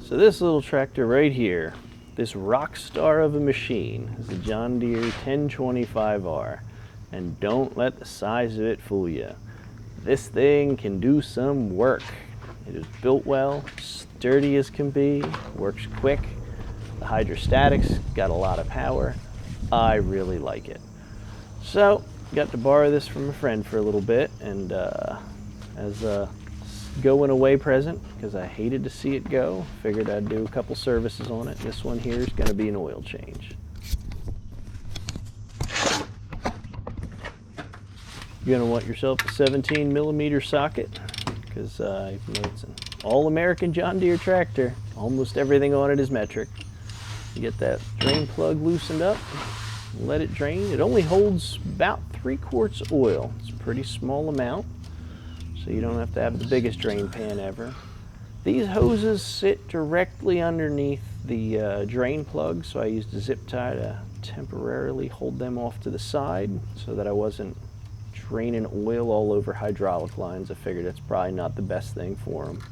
So this little tractor right here, this rock star of a machine, is the John Deere 1025r. And don't let the size of it fool you. This thing can do some work. It is built well, sturdy as can be, works quick. The hydrostatics got a lot of power. I really like it. So, got to borrow this from a friend for a little bit, and as a going away present, because I hated to see it go, figured I'd do a couple services on it. This one here is going to be an oil change. You're going to want yourself a 17mm socket, because you know, it's an all-American John Deere tractor. Almost everything on it is metric. You get that drain plug loosened up, let it drain. It only holds about 3 quarts oil. It's a pretty small amount, so you don't have to have the biggest drain pan ever. These hoses sit directly underneath the drain plug, so I used a zip tie to temporarily hold them off to the side so that I wasn't draining oil all over hydraulic lines. I figured that's probably not the best thing for them.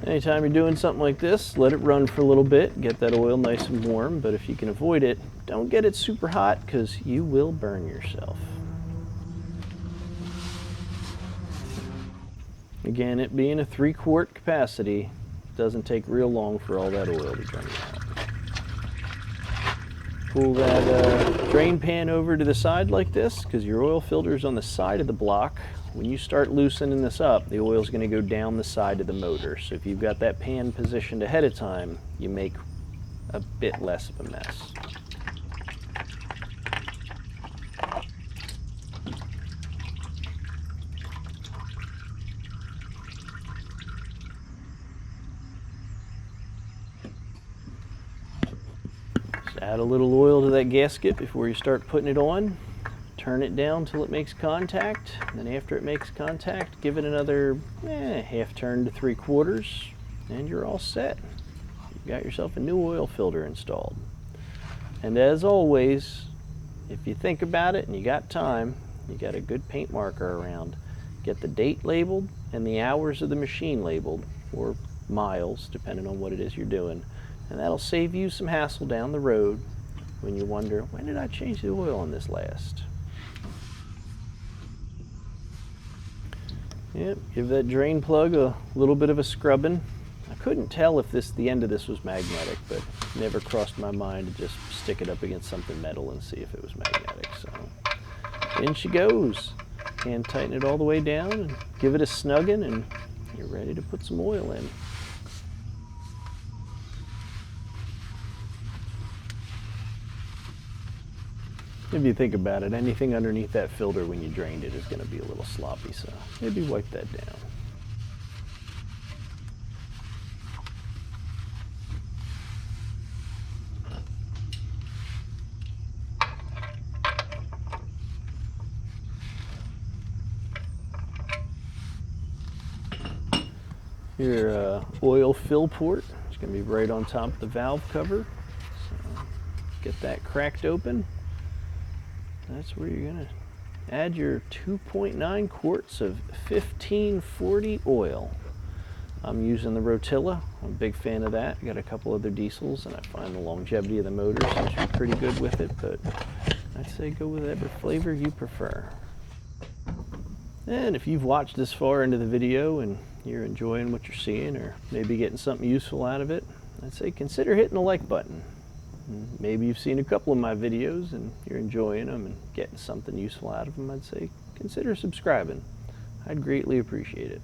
Anytime you're doing something like this, let it run for a little bit, get that oil nice and warm, but if you can avoid it, don't get it super hot because you will burn yourself. Again, it being a 3-quart capacity, it doesn't take real long for all that oil to drain out. Pull that drain pan over to the side like this, because your oil filter is on the side of the block. When you start loosening this up, the oil is going to go down the side of the motor. So if you've got that pan positioned ahead of time, you make a bit less of a mess. Just add a little oil to that gasket before you start putting it on. Turn it down till it makes contact, and then after it makes contact, give it another half turn to 3/4, and you're all set. You've got yourself a new oil filter installed. And as always, if you think about it and you got time, you got a good paint marker around, get the date labeled and the hours of the machine labeled, or miles, depending on what it is you're doing. And that'll save you some hassle down the road when you wonder, when did I change the oil on this last? Yep, give that drain plug a little bit of a scrubbing. I couldn't tell if the end of this was magnetic, but it never crossed my mind to just stick it up against something metal and see if it was magnetic. So in she goes. Hand tighten it all the way down and give it a snugging, and you're ready to put some oil in. If you think about it, anything underneath that filter when you drained it is going to be a little sloppy, so maybe wipe that down. Your oil fill port is going to be right on top of the valve cover. So get that cracked open. That's where you're going to add your 2.9 quarts of 1540 oil. I'm using the Rotilla. I'm a big fan of that. Got a couple other diesels, and I find the longevity of the motor seems to be pretty good with it, but I'd say go with whatever flavor you prefer. And if you've watched this far into the video and you're enjoying what you're seeing, or maybe getting something useful out of it, I'd say consider hitting the like button. Maybe you've seen a couple of my videos and you're enjoying them and getting something useful out of them. I'd say consider subscribing. I'd greatly appreciate it.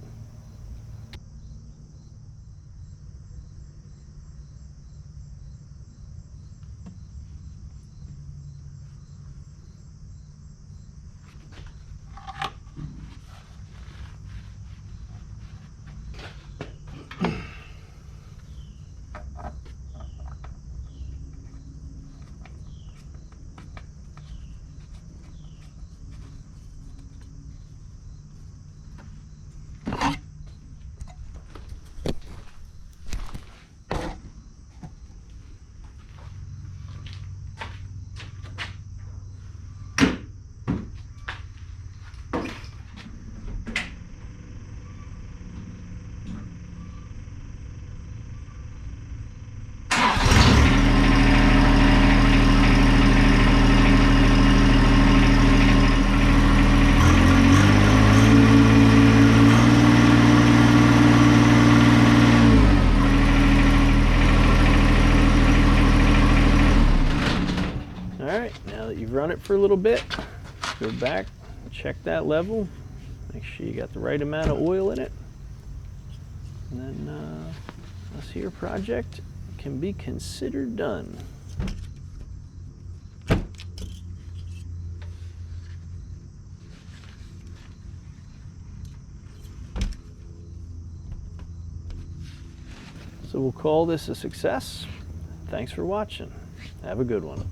right, now that you've run it for a little bit, go back, check that level, make sure you got the right amount of oil in it, and then this here project can be considered done. So we'll call this a success. Thanks for watching. Have a good one.